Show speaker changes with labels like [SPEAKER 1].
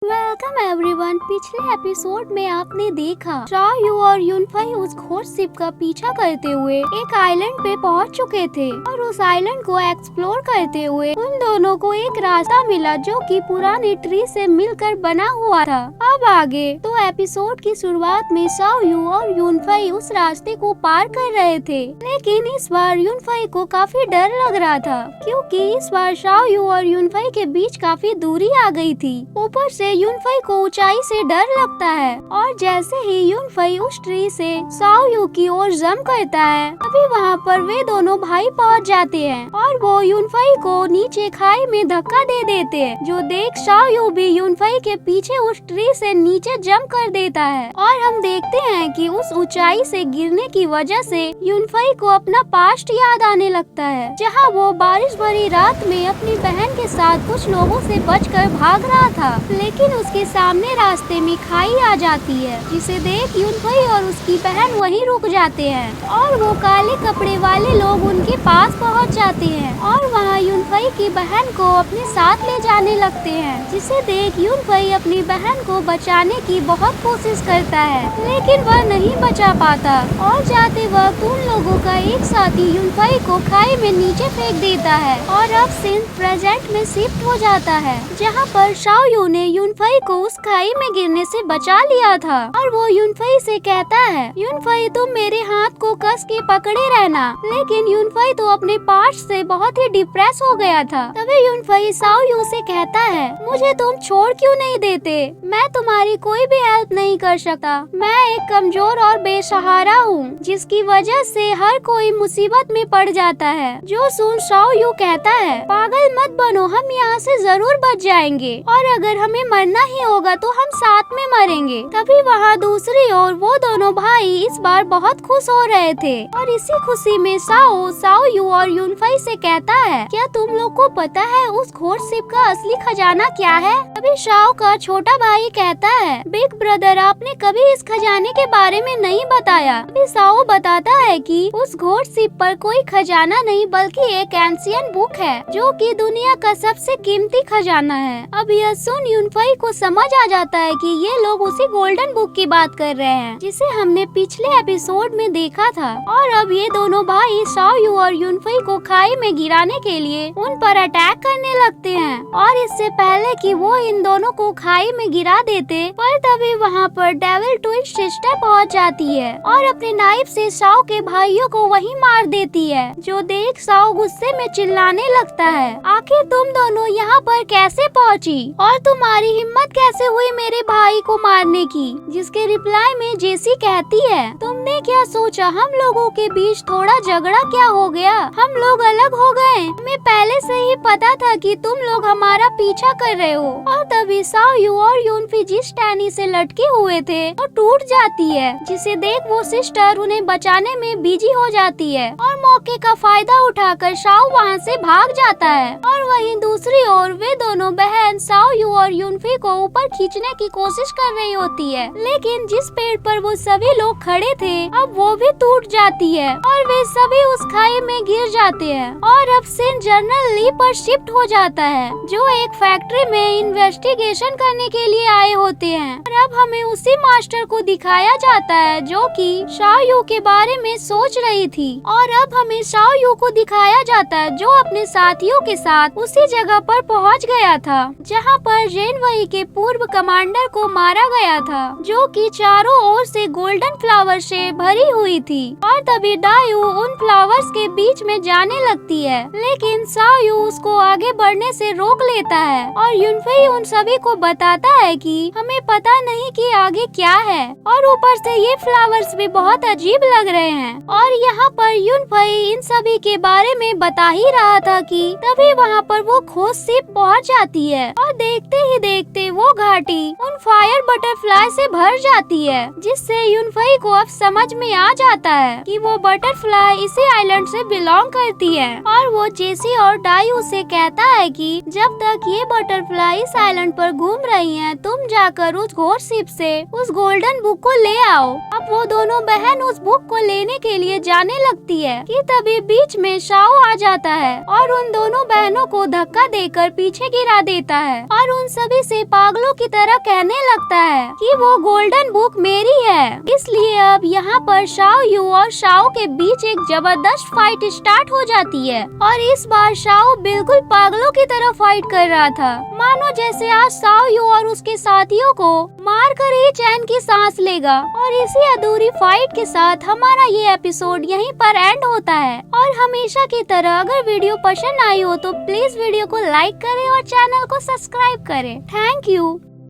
[SPEAKER 1] Welcome everyone. पिछले episode में आपने देखा शाओ यू और यूनफई उस घोर शिप का पीछा करते हुए एक आइलैंड पे पहुंच चुके थे और उस आइलैंड को एक्सप्लोर करते हुए उन दोनों को एक रास्ता मिला जो कि पुरानी ट्री से मिलकर बना हुआ था। अब आगे तो एपिसोड की शुरुआत में शाओ यू और यूनफई उस रास्ते को पार कर रहे थे, लेकिन इस बार यूनफई को काफी डर लग रहा था क्योंकि इस बार शाओ यू और यूनफई के बीच काफी दूरी आ गई थी। ऊपर से यूनफई को ऊंचाई से डर लगता है और जैसे ही यूनफई उस ट्री से शाओ यू की ओर जंप करता है तभी वहाँ पर वे दोनों भाई पहुँच जाते हैं और वो यूनफई को नीचे खाई में धक्का दे देते हैं, जो देख शाओ यू भी यूनफई के पीछे उस ट्री से नीचे जंप कर देता है। और हम देखते हैं कि उस ऊंचाई से गिरने की वजह से यूनफई को अपना पास्ट याद आने लगता है, जहाँ वो बारिश भरी रात में अपनी बहन के साथ कुछ लोगों से बचकर भाग रहा था, लेकिन उसके सामने रास्ते में खाई आ जाती है, जिसे देख यूनफई और उसकी बहन वहीं रुक जाते हैं और वो काले कपड़े वाले लोग उनके पास पहुंच जाते हैं और वहां यूनफई की बहन को अपने साथ ले जाने लगते हैं, जिसे देख यूनफई अपनी बहन को बचाने की बहुत कोशिश करता है, लेकिन वह नहीं बचा पाता और जाते वक्त उन लोगों का एक साथी यूनफई को खाई में नीचे फेंक देता है और अब सीन प्रेजेंट में शिफ्ट हो जाता है, जहाँ पर शाओ यू ने यूनफई को उस खाई में गिरने से बचा लिया था और वो यूनफई से कहता है, यूनफई तुम मेरे हाथ को कस के पकड़े रहना। लेकिन यूनफई तो अपने पास्ट से बहुत ही डिप्रेस हो गया था। तभी यूनफई शाओ यू से कहता है, मुझे तुम छोड़ क्यों नहीं देते? मैं तुम्हारी कोई भी हेल्प नहीं कर सकता। मैं एक कमजोर और बेसहारा हूँ, जिसकी वजह से हर कोई मुसीबत में पड़ जाता है। जो सुन शाओ यू कहता है, पागल मत बनो, हम यहाँ से जरूर बच जाएंगे और अगर हमें मरना ही होगा तो हम साथ में मरेंगे। तभी वहाँ दूसरी ओर वो दोनों भाई इस बार बहुत खुश हो रहे थे और इसी खुशी में शाओ यू और यूनफई से कहता है, क्या तुम लोग को पता है उस घोर शिप का असली खजाना क्या है? तभी शाओ का छोटा भाई कहता है, बिग ब्रदर आपने कभी इस खजाने के बारे में नहीं बताया। तभी शाओ बताता है कि उस घोर शिप पर कोई खजाना नहीं बल्कि एक एंशियंट बुक है जो कि दुनिया का सबसे कीमती खजाना है। अब यह सुन यूनफई को समझ आ जाता है कि ये लोग उसी गोल्डन बुक की बात कर रहे हैं जिसे हमने पिछले एपिसोड में देखा था और अब ये दोनों भाई शाओ यू और यूनफई को खाई में गिराने के लिए उन पर अटैक करने लगते हैं और इससे पहले कि वो इन दोनों को खाई में गिरा देते पर तभी वहाँ पर डेविल ट्विन सिस्टर पहुँच जाती है और अपने नाइफ से शाओ के भाइयों को वहीं मार देती है, जो देख शाओ गुस्से में चिल्लाने लगता है, आखिर तुम दोनों यहाँ पर कैसे पहुँची और तुम्हारी हिम्मत कैसे हुई मेरे भाई को मारने की? जिसके रिप्लाई में जेसी कहती है, तुमने क्या सोचा हम लोगों के बीच थोड़ा झगड़ा क्या हो गया? हम लोग अलग हो गए। हमें पहले से ही पता था कि तुम लोग हमारा पीछा कर रहे हो। और तभी शाओ यू और यूनफई जिस टहनी से लटके हुए थे वो टूट जाती है, जिसे देख वो सिस्टर उन्हें बचाने में बिजी हो जाती है और मौके का फायदा उठाकर शाओ वहाँ से भाग जाता है। और वहीं दूसरी ओर वे दोनों बहन शाओ यू और यूनफई को ऊपर खींचने की कोशिश कर रही होती है, लेकिन जिस पेड़ पर वो सभी लोग खड़े थे अब वो भी टूट जाती है और वे सभी उस खाई में गिर जाते हैं। और अब सीन जनरल ली पर शिफ्ट हो जाता है, जो एक फैक्ट्री में इन्वेस्टिगेशन करने के लिए आए होते हैं और अब हमें उसी मास्टर को दिखाया जाता है जो कि शाओ यू के बारे में सोच रही थी। और अब हमें शाओ यू को दिखाया जाता है जो अपने साथियों के साथ उसी जगह पर पहुंच गया था जहां पर जेनवई के पूर्व कमांडर को मारा गया था, जो कि चारों ओर से गोल्डन फ्लावर से भरी हुई थी। और तभी डायू उन फ्लावर्स के बीच में जाने लगती है, लेकिन शाओ यू उसको आगे बढ़ने से रोक लेता है और यूनफई उन सभी को बताता है कि हमें पता नहीं कि आगे क्या है और ऊपर से ये फ्लावर्स भी बहुत अजीब लग रहे हैं। और यहाँ पर यूनफई इन सभी के बारे में बता ही रहा था कि तभी वहाँ पर वो खोज शिप पहुँच जाती है और देखते ही देखते वो घाटी उन फायर बटरफ्लाई से भर जाती है, जिससे यूनफई को अब समझ में आ जाता है कि वो बटरफ्लाई इसी आइलैंड से बिलोंग करती है। और वो जेसी और डायू से कहता है कि जब तक ये बटरफ्लाई इस आइलैंड पर घूम रही हैं, तुम जाकर उस घोर शिप से उस गोल्डन बुक को ले आओ। अब वो दोनों बहन उस बुक को लेने के लिए जाने लगती है कि तभी बीच में शाओ आ जाता है और उन दोनों बहनों को धक्का देकर पीछे गिरा देता है और उन सभी से पागलों की तरह कहने लगता है कि वो गोल्डन बुक मेरी है। इसलिए अब यहाँ पर शाओ यू और शाओ के बीच एक जबरदस्त फाइट स्टार्ट हो जाती है और इस बार शाओ बिल्कुल पागलों की तरह फाइट कर रहा था, मानो जैसे आज शाओ यू और उसके साथियों को मार कर ही चैन की सांस लेगा। और इसी अधूरी फाइट के साथ हमारा ये एपिसोड यहीं पर एंड होता है। और हमेशा की तरह अगर वीडियो पसंद आई हो तो प्लीज वीडियो को लाइक करें और चैनल को सब्सक्राइब करें। Thank you.